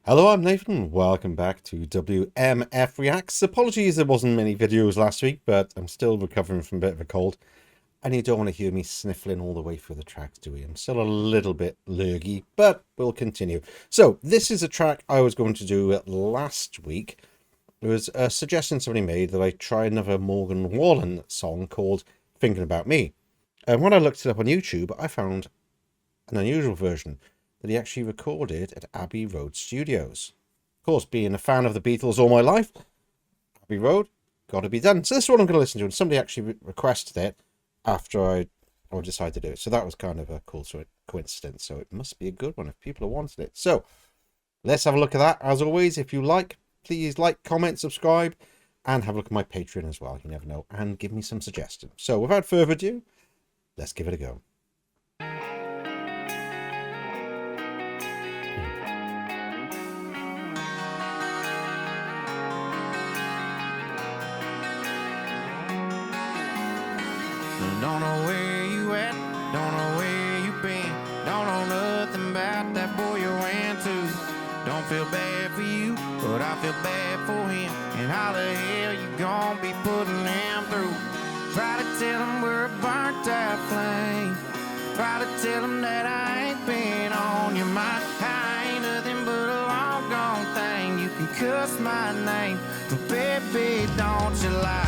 Hello, I'm Nathan. Welcome back to WMF Reacts. Apologies there wasn't many videos last week, but I'm still recovering from a bit of a cold. And you don't want to hear me sniffling all the way through the tracks, do we? I'm still a little bit lurgy, but we'll continue. So, this is a track I was going to do last week. There was a suggestion somebody made that I try another Morgan Wallen song called Thinkin Bout Me. And when I looked it up on YouTube, I found an unusual version that he actually recorded at Abbey Road Studios. Of course, being a fan of the Beatles all my life, Abbey Road, got to be done. So this is what I'm going to listen to, and somebody actually requested it after I decided to do it. So that was kind of a cool coincidence. So it must be a good one if people have wanted it. So let's have a look at that. As always, if you like, please like, comment, subscribe, and have a look at my Patreon as well. You never know. And give me some suggestions. So without further ado, let's give it a go. Don't know where you at, don't know where you been, don't know nothing about that boy you ran to. Don't feel bad for you, but I feel bad for him. And how the hell you gon' be putting him through? Try to tell him we're a burnt out flame. Try to tell him that I ain't been on your mind. I ain't nothing but a long gone thing. You can cuss my name, but baby, don't you lie.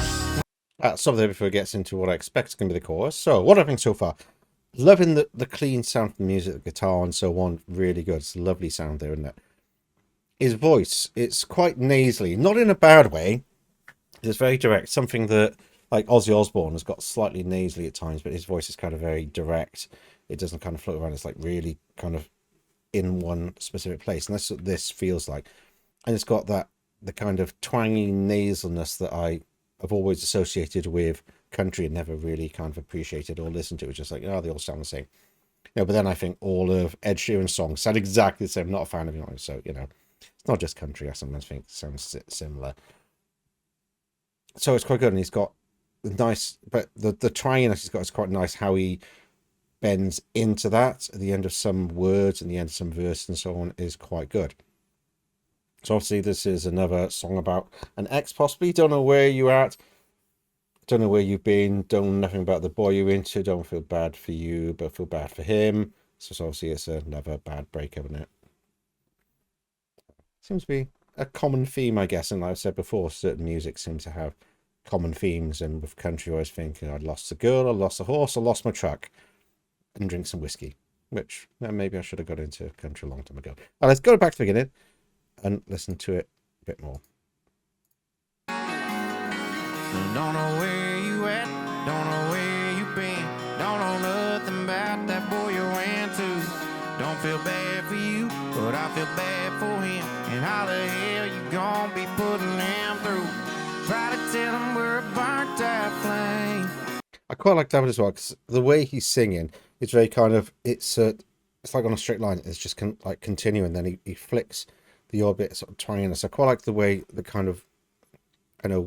Stop there before it gets into what I expect is going to be the chorus. So, what I think so far. Loving the clean sound of the music, the guitar and so on. Really good. It's a lovely sound there, isn't it? His voice, it's quite nasally. Not in a bad way. It's very direct. Something that, like Ozzy Osbourne, has got slightly nasally at times, but his voice is kind of very direct. It doesn't kind of float around. It's like really kind of in one specific place. And that's what this feels like. And it's got the kind of twangy nasalness that I've always associated with country and never really kind of appreciated or listened to. It's just like, oh, they all sound the same. But then I think all of Ed Sheeran's songs sound exactly the same. I'm not a fan of it, so, it's not just country. I sometimes think it sounds similar. So it's quite good. And he's got nice, but the twanginess he's got is quite nice, how he bends into that at the end of some words and the end of some verse and so on is quite good. So obviously this is another song about an ex, possibly. Don't know where you're at. Don't know where you've been. Don't know nothing about the boy you're into. Don't feel bad for you, but feel bad for him. So obviously it's another bad breakup, isn't it? Seems to be a common theme, I guess. And like I said before, certain music seems to have common themes. And with country, I always think, I lost a girl, I lost a horse, I lost my truck. And drink some whiskey. Which, maybe I should have got into country a long time ago. Right, let's go back to the beginning and listen to it a bit more. Don't know where you at, don't know where you been, don't know nothing about that boy you ran to. Don't feel bad for you, but I feel bad for him. And how the hell you gon' be putting him through? Try to tell him we're a burnt out flame. I quite like that as well, because the way he's singing, it's very kind of, it's like on a straight line. It's just like continuing, then he flicks the orbit sort of twanginess. I quite like the way the kind of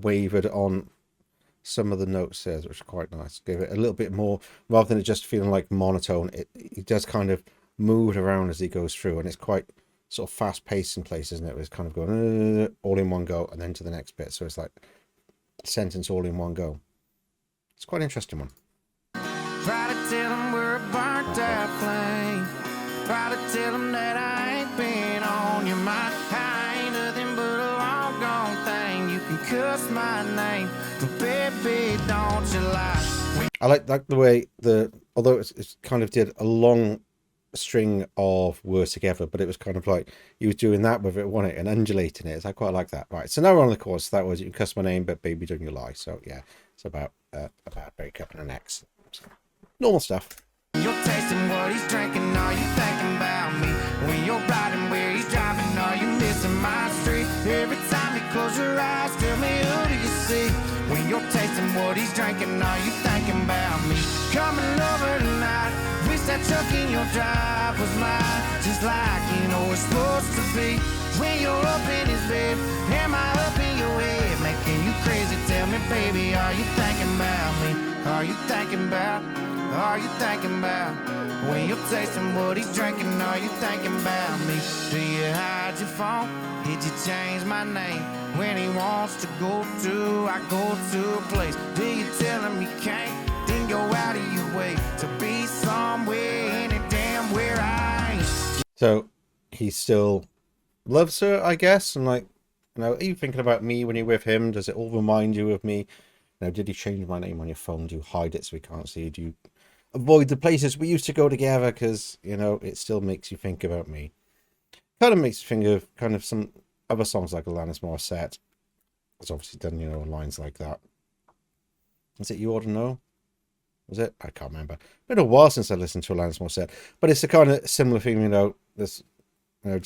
wavered on some of the notes there, which is quite nice. Give it a little bit more, rather than it just feeling like monotone. It does kind of move around as he goes through, and it's quite sort of fast paced in places, isn't it? It's kind of going all in one go and then to the next bit. So it's like a sentence all in one go. It's quite an interesting one. Try to tell him we're a burnt out flame. Try to tell him that I ain't been on your mind. I ain't nothing but a long gone thing. You can cuss my name, but baby, don't you lie. I like the way although it's kind of did a long string of words together, but it was kind of like he was doing that with it, wasn't it, and undulating it. I quite like that. Right, so now we're on the chorus. That was, you can cuss my name, but baby, don't you lie. So yeah, it's about a bad breakup and an ex. So, normal stuff. You're tasting what he's drinking, are you thinking about me? When you're riding where he's driving, are you missing my street? Every time you close your eyes, tell me who do you see? When you're tasting what he's drinking, are you thinking about me? Coming over tonight, wish that truck in your drive was mine, just like you know it's supposed to be. When you're up in his bed, am I up in your head, making you crazy? Tell me, baby, are you thinking about me? Are you thinking about Are you thinking about when you're tasting what he's drinking? Are you thinking about me? Do you hide your phone? Did you change my name? When he wants to go to, I go to a place. Do you tell him you can't? Then go out of your way to be somewhere, any damn where I ain't. So he still loves her, I guess. And like, you know, are you thinking about me when you're with him? Does it all remind you of me? You know, did he change my name on your phone? Do you hide it so we can't see? Do you avoid the places we used to go together? Because, you know, it still makes you think about me. Kind of makes you think of kind of some other songs like Alanis Morissette. It's obviously done, you know, lines like that. Is it You Ought to Know? Was it? I can't remember. It's been a while since I listened to Alanis Morissette. But it's a kind of similar theme, you know. This, you know,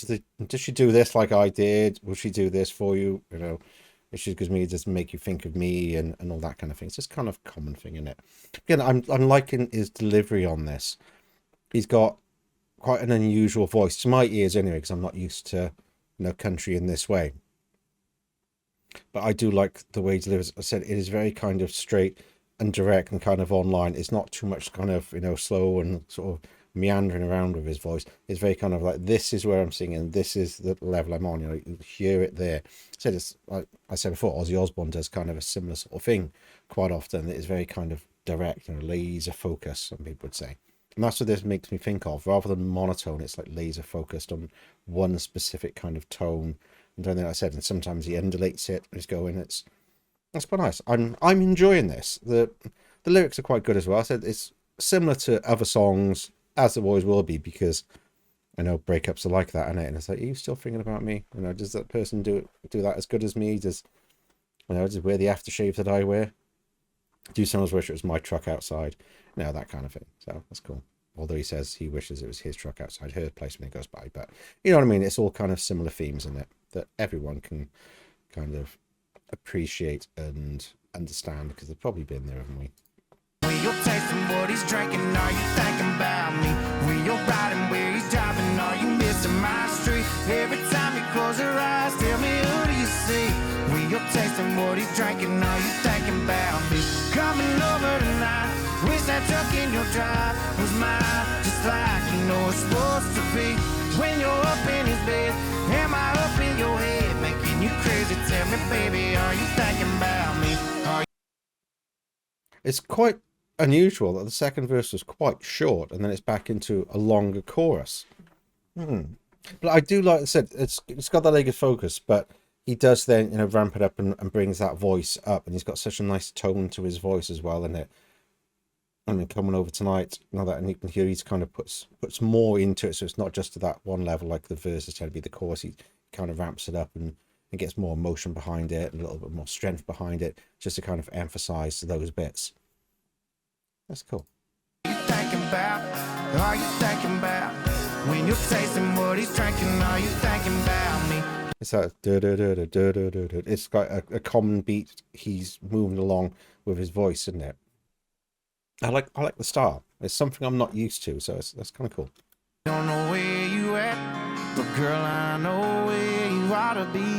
does she do this like I did? Will she do this for you? You know, if she gives me, does make you think of me and all that kind of thing. It's just kind of a common thing, isn't it? Again, I'm liking his delivery on this. He's got quite an unusual voice to my ears anyway, because I'm not used to, you know, country in this way. But I do like the way he delivers. I said it is very kind of straight and direct and kind of online. It's not too much kind of, you know, slow and sort of meandering around with his voice. It's very kind of like, this is where I'm singing, this is the level I'm on, you know, you hear it there. So it's like I said before, Ozzy Osbourne does kind of a similar sort of thing quite often. It's very kind of direct, you know, laser focus, some people would say. And that's what this makes me think of. Rather than monotone, it's like laser focused on one specific kind of tone. And then, like I said, and sometimes he undulates it and he's going, that's quite nice. I'm enjoying this. The lyrics are quite good as well. I said it's similar to other songs, as it always will be, because I know breakups are like that, isn't it? And it's like, are you still thinking about me? You know, does that person do that as good as me? Does, you know, does wear the aftershave that I wear? Do someone wish it was my truck outside? You know, that kind of thing. So that's cool. Although he says he wishes it was his truck outside her place when he goes by. But you know what I mean? It's all kind of similar themes in it that everyone can kind of appreciate and understand, because they've probably been there, haven't we? When you're tasting what he's drinking, are you thinking about me? When you're riding where he's driving, are you missing my street? Every time you close your eyes, tell me who do you see? When you're tasting what he's drinking, are you thinking about me? Coming over tonight, wish that truck in your drive was mine, just like you know it's supposed to be. When you're up in his bed, am I up in your head, making you crazy? Tell me, baby, are you thinking about me? It's quite unusual that the second verse was quite short and then it's back into a longer chorus. But I do like I said, it's got that laser focus, but he does then, you know, ramp it up and brings that voice up, and he's got such a nice tone to his voice as well, isn't it? I mean, coming over tonight, now that, and you can hear he's kind of puts more into it, so it's not just to that one level like the verses tend to be. The chorus, he kind of ramps it up and gets more emotion behind it and a little bit more strength behind it, just to kind of emphasize those bits. That's cool. Are you thinking about when you're tasting what he's drinking? Are you thinking about me? It's like it's got a common beat he's moving along with his voice, isn't it? I like the style. It's something I'm not used to, so that's kind of cool. Don't know where you at, but girl, I know where you ought to be.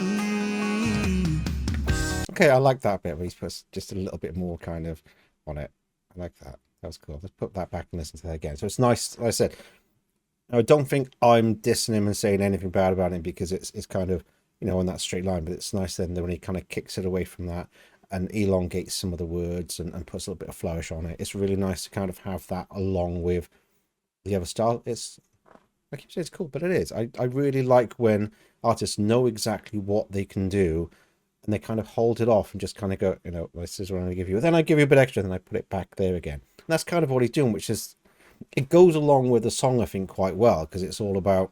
Okay, I like that bit where he's put just a little bit more kind of on it. I like that. That was cool. Let's put that back and listen to that again. So it's nice. Like I said, I don't think I'm dissing him and saying anything bad about him, because it's kind of, you know, on that straight line. But it's nice then when he kind of kicks it away from that and elongates some of the words and puts a little bit of flourish on it. It's really nice to kind of have that along with the other style. It's, I keep saying it's cool, but it is. I really like when artists know exactly what they can do and they kind of hold it off and just kind of go, you know, this is what I'm going to give you. Then I give you a bit extra, then I put it back there again. And that's kind of what he's doing, which is, it goes along with the song, I think, quite well, because it's all about,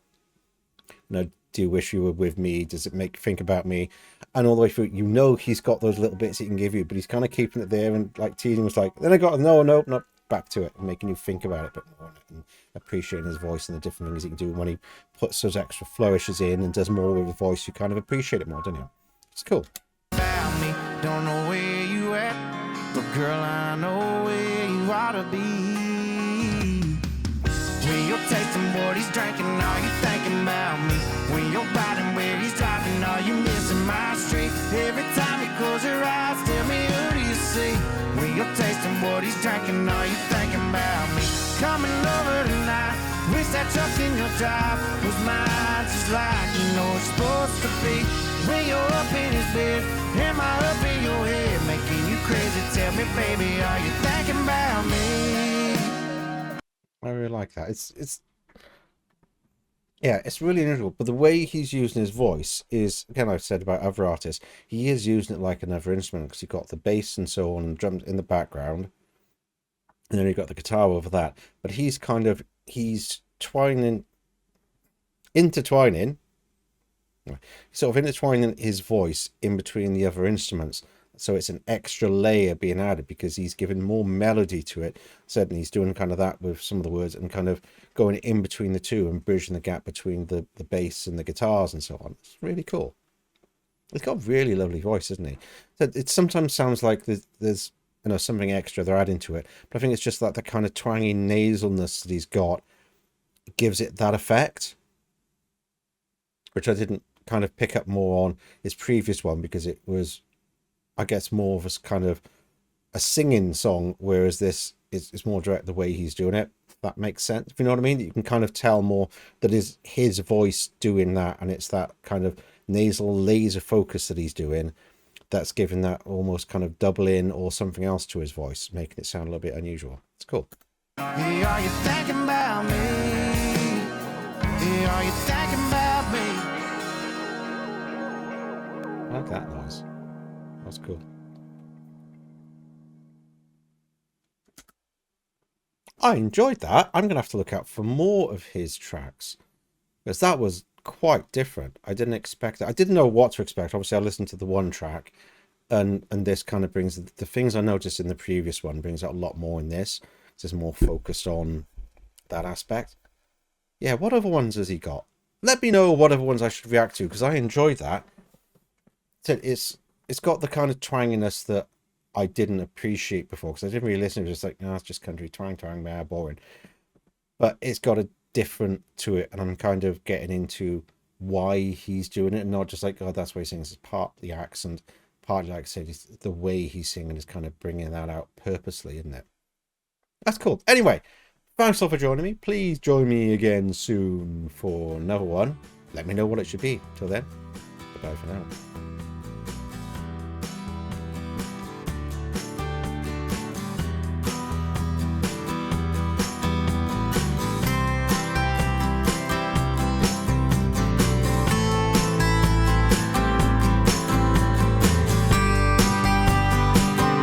you know, do you wish you were with me? Does it make you think about me? And all the way through, you know, he's got those little bits he can give you, but he's kind of keeping it there. And like teasing was like, then I got no, not back to it, and making you think about it a bit more and appreciating his voice and the different things he can do. When he puts those extra flourishes in and does more with his voice, you kind of appreciate it more, don't you? It's cool. About me, don't know where you at, but girl, I know where you ought to be. When you're tasting what he's drinking, are you thinking about me? When you're riding where he's driving, are you missing my street? Every time you close your eyes, tell me who do you see? When you're tasting what he's drinking. Are you thinking about me? Come and love her tonight. Wish that truck in your drive was mine, just like you know it's supposed to be. When you're up in his bed, am I up in your head, making you crazy? Tell me, baby, are you thinking about me? I really like that. Yeah, it's really unusual, but the way he's using his voice is, again, I've said about other artists, he is using it like another instrument, because you've got the bass and so on, and drums in the background, and then you've got the guitar over that. But he's intertwining his voice in between the other instruments. So it's an extra layer being added because he's giving more melody to it. Certainly he's doing kind of that with some of the words and kind of going in between the two and bridging the gap between the bass and the guitars and so on. It's really cool. He's got a really lovely voice, isn't he? So it sometimes sounds like there's something extra they're adding to it. But I think it's just that the kind of twangy nasalness that he's got gives it that effect, which I didn't kind of pick up more on his previous one because it was, I guess, more of a kind of a singing song, whereas this is more direct the way he's doing it. If that makes sense. If you know what I mean? You can kind of tell more that is his voice doing that, and it's that kind of nasal laser focus that he's doing that's giving that almost kind of double in or something else to his voice, making it sound a little bit unusual. It's cool. Hey, are you thinking about me? Hey, are you thinking about me? I like that noise. That's cool. I enjoyed that. I'm going to have to look out for more of his tracks, because that was quite different. I didn't expect it. I didn't know what to expect. Obviously, I listened to the one track, and this kind of brings the things I noticed in the previous one brings out a lot more in this. It's just more focused on that aspect. Yeah, what other ones has he got? Let me know what other ones I should react to, because I enjoyed that. It's got the kind of twanginess that I didn't appreciate before, because I didn't really listen. It was just like, no, it's just country twang, boring. But it's got a different to it, and I'm kind of getting into why he's doing it, and not just like, oh, that's why he sings. It's part the accent, partly, like I said, it's the way he's singing is kind of bringing that out purposely, isn't it? That's cool. Anyway, thanks all for joining me. Please join me again soon for another one. Let me know what it should be. Till then, goodbye for now.